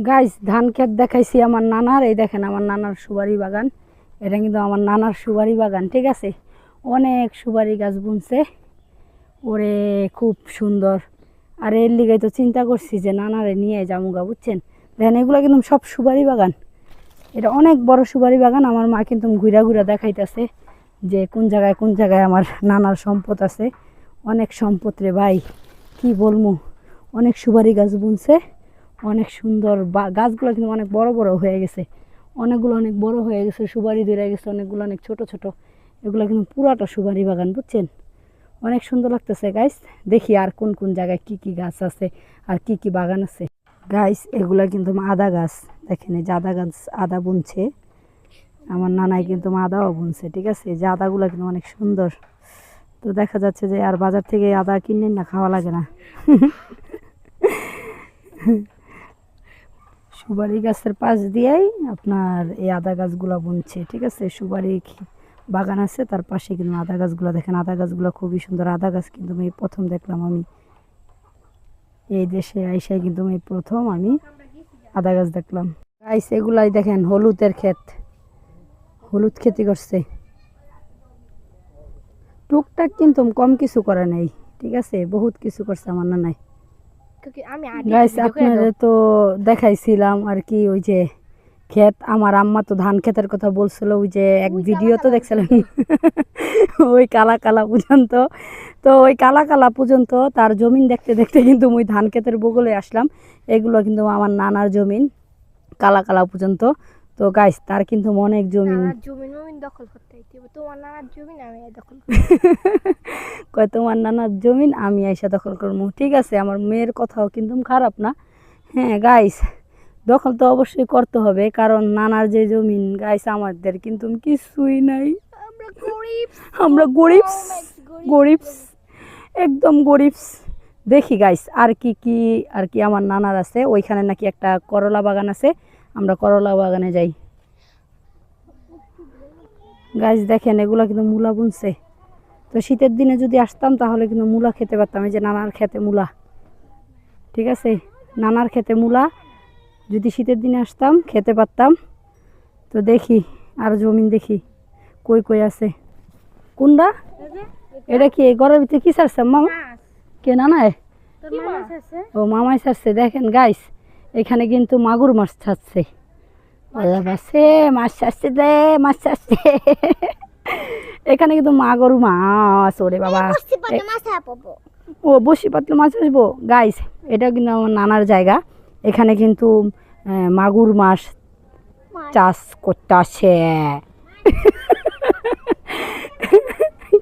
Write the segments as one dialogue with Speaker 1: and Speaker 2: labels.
Speaker 1: Guys ধান ক্ষেত দেখাইছি আমার নানার। এই দেখেন আমার নানার সুপারি বাগান। এটা কিন্তু আমার নানার সুপারি বাগান, ঠিক আছে। অনেক সুপারি গাছ বুনছে ওরে, খুব সুন্দর। আর এর লিগে তো চিন্তা করছি যে নানারে নিয়ে যামুগা, বুঝছেন। দেখেন এগুলো কিন্তু সব সুপারি বাগান। এটা অনেক বড় সুপারি বাগান। আমার মা কিন্তু ঘুরা ঘুরা দেখাইতেছে যে কোন জায়গায় আমার নানার সম্পদ আছে। অনেক সম্পদ রে ভাই, কি বলবো। অনেক সুপারি গাছ বুনছে, অনেক সুন্দর। গাছগুলো কিন্তু অনেক বড় বড় হয়ে গেছে, অনেকগুলো অনেক বড় হয়ে গেছে, সুপারি ধরে গেছে, অনেকগুলো অনেক ছোট ছোট। এগুলো কিন্তু পুরাটা সুপারি বাগান, বুঝছেন। অনেক সুন্দর লাগতেছে গাইস। দেখি আর কোন কোন জায়গায় কি কি গাছ আছে আর কি কি বাগান আছে। গাইস এগুলা কিন্তু আদা গাছ, দেখেন এই যে আদা গাছ, আদা বুনছে আমার নানাই, কিন্তু আদাও বুনছে, ঠিক আছে। এই যে আদাগুলো কিন্তু অনেক সুন্দর। তো দেখা যাচ্ছে যে আর বাজার থেকে আদা কিনে না খাওয়া লাগে না। সুপারি গাছের পাশ দিয়েই আপনার এই আদা গাছগুলো বুনছে, ঠিক আছে। সুপারি বাগান আছে, তার পাশে কিন্তু আদা গাছগুলো দেখেন। আদা গাছগুলো খুবই সুন্দর। আদা গাছ কিন্তু আমি প্রথম দেখলাম, আমি এই দেশে আইসাই কিন্তু আমি প্রথম আমি আদা গাছ দেখলাম। গাইস এগুলাই দেখেন হলুদের ক্ষেত, হলুদ খেতি করছে। টুকটাক কিন্তু কম কিছু করে নাই, ঠিক আছে, বহুত কিছু করছে আমার নানাই। গাইস আপনারা তো দেখাইছিলাম আর কি ওই যে ক্ষেত। আমার আম্মা তো ধান ক্ষেতের কথা বলছিল, ওই যে এক ভিডিও তো দেখছিলেন। ওই কালা কালা পর্যন্ত, তো ওই কালা কালা পর্যন্ত তার জমিন দেখতে দেখতে কিন্তু ওই ধান ক্ষেতের বগলে আসলাম। এগুলো কিন্তু আমার নানার জমিন, কালা কালা পর্যন্ত। তো গাইস তার কিন্তু অনেক জমিন। কয় তোমার নানার জমিন আমি আইসা দখল করবো, ঠিক আছে। আমার মেয়ের কথাও কিন্তু খারাপ না। হ্যাঁ গাইস, দখল তো অবশ্যই করতে হবে, কারণ নানার যে জমিন গাইস, আমাদের কিন্তু কিছুই নাই। আমরা গরিব, গরিব, একদম গরিব। দেখি গাইস আর কি কি আর কি আমার নানার আছে। ওইখানে নাকি একটা করলা বাগান আছে, আমরা করলা বাগানে যাই। গাইস দেখেন এগুলো কিন্তু মূলা বুনছে। তো শীতের দিনে যদি আসতাম তাহলে কিন্তু মূলা খেতে পারতাম। এই যে নানার খেতে মূলা, ঠিক আছে। নানার খেতে মূলা, যদি শীতের দিনে আসতাম খেতে পারতাম। তো দেখি আর জমিন দেখি কই কই আছে। কোনটা এটা কি এই ঘরের ভিতরে কি ছাড়ছে মামা? কে নানায়? ও মামাই ছাড়ছে। দেখেন গাইস এখানে কিন্তু মাগুর মাছ ছাড়ছে। মাছ ছাড়ছে দে, মাছ ছাড়ছে। এখানে কিন্তু মাগুর মাছ, ওরে বাবা। ও বসি পাতলা মাছ আসবো গাইস। এটা কিন্তু আমার নানার জায়গা। এখানে কিন্তু মাগুর মাছ চাষ করতে আসে।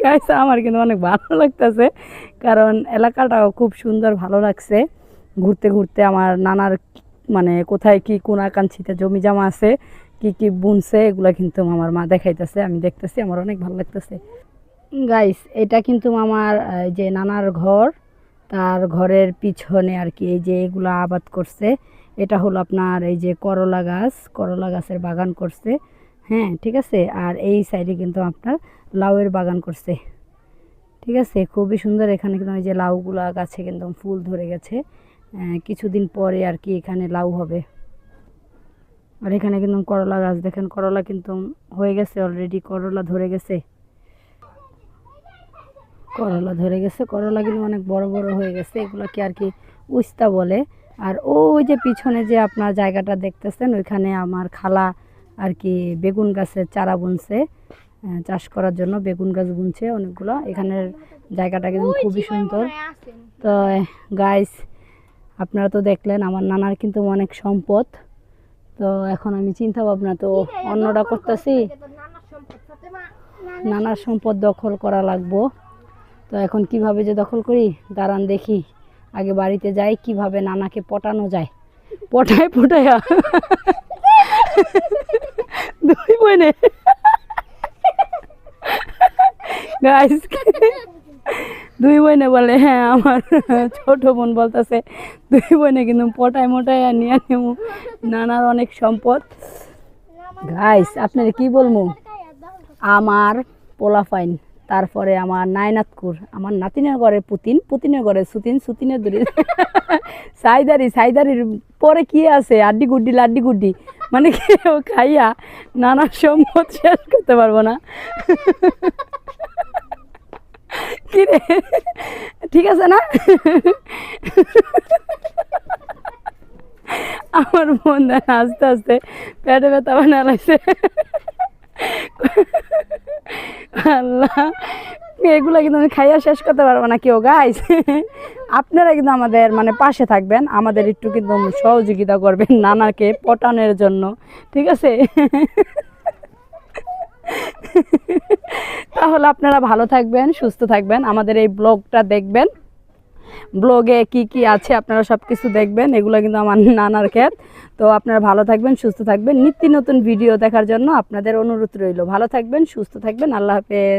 Speaker 1: গাইস আমার কিন্তু অনেক ভালো লাগতেছে, কারণ এলাকাটাও খুব সুন্দর, ভালো লাগছে ঘুরতে ঘুরতে। আমার নানার মানে কোথায় কি কোনাকাঞ্চিতে জমি জমা আছে, কি কি বুনছে, এগুলা কিন্তু আমার মা দেখাইতেছে, আমি দেখতেছি, আমার অনেক ভালো লাগতেছে। গাইস এটা কিন্তু আমার যে নানার ঘর, তার ঘরের পিছনে আর কি এই যে এগুলা আবাদ করছে। এটা হলো আপনার এই যে করলা গাছ, করলা গাছের বাগান করছে। হ্যাঁ ঠিক আছে। আর এই সাইডে কিন্তু আপনার লাউয়ের বাগান করছে, ঠিক আছে। খুবই সুন্দর। এখানে কিন্তু এই যে লাউগুলা গাছে কিন্তু ফুল ধরে গেছে। কিছুদিন পরে আর কি এখানে লাউ হবে। আর এখানে কিন্তু করলা গাছ দেখেন, করলা কিন্তু হয়ে গেছে অলরেডি, করলা ধরে গেছে, করলা ধরে গেছে। করলা কিন্তু অনেক বড় বড় হয়ে গেছে। এগুলোকে আর কি উস্তা বলে। আর ওই যে পিছনে যে আপনার জায়গাটা দেখতেছেন, ওইখানে আমার খালা আর কি বেগুন গাছের চারা বুনছে, চাষ করার জন্য বেগুন গাছ বুনছে অনেকগুলো। এখানের জায়গাটা কিন্তু খুবই সুন্দর। তো গাইস আপনারা তো দেখলেন আমার নানার কিন্তু অনেক সম্পদ। তো এখন আমি চিন্তা ভাবনা তো অন্যটা করতেছি, নানার সম্পদ দখল করা লাগবো। তো এখন কিভাবে যে দখল করি দাঁড়ান দেখি, আগে বাড়িতে যাই কিভাবে নানাকে পটানো যায়। পটায় পটায়া দুই বোনে গাইস, দুই বোনে বলে হ্যাঁ, আমার ছোট বোন বলতেছে দুই বোনে কিন্তু পটায় মোটায় নিয়ে নেব নানার অনেক সম্পদ। গাইস আপনার কি বলবো, আমার পোলাপাইন তারপরে আমার নায়নাতকুর, আমার নাতিনের ঘরে পুতিন, পুতিনের ঘরে সুতিন, সুতিনের দূরে সাইদারি, সাইদারির পরে কি আছে আড্ডি গুড্ডি লাড্ডি গুড্ডি, মানে কেউ খাইয়া নানা সম্পদ শেষ করতে পারবো না। কি রে, ঠিক আছে না? আমার মন দেয় আস্তে আস্তে পেটে ব্যথা বানা লাগছে। আল্লাহ, এগুলো কিন্তু আমি খাইয়া শেষ করতে পারবো না কেউ গাইস। আপনারা কিন্তু আমাদের মানে পাশে থাকবেন, আমাদের একটু কিন্তু সহযোগিতা করবেন নানাকে পটানোর জন্য, ঠিক আছে? তাহলে আপনারা ভালো থাকবেন, সুস্থ থাকবেন, আমাদের এই ব্লগটা দেখবেন। ব্লগে কি কি আছে আপনারা সব কিছু দেখবেন, এগুলো কিন্তু আমার নানার ক্ষেত। তো আপনারা ভালো থাকবেন, সুস্থ থাকবেন, নিত্য নতুন ভিডিও দেখার জন্য আপনাদের অনুরোধ রইল। ভালো থাকবেন, সুস্থ থাকবেন, আল্লাহ হাফেজ।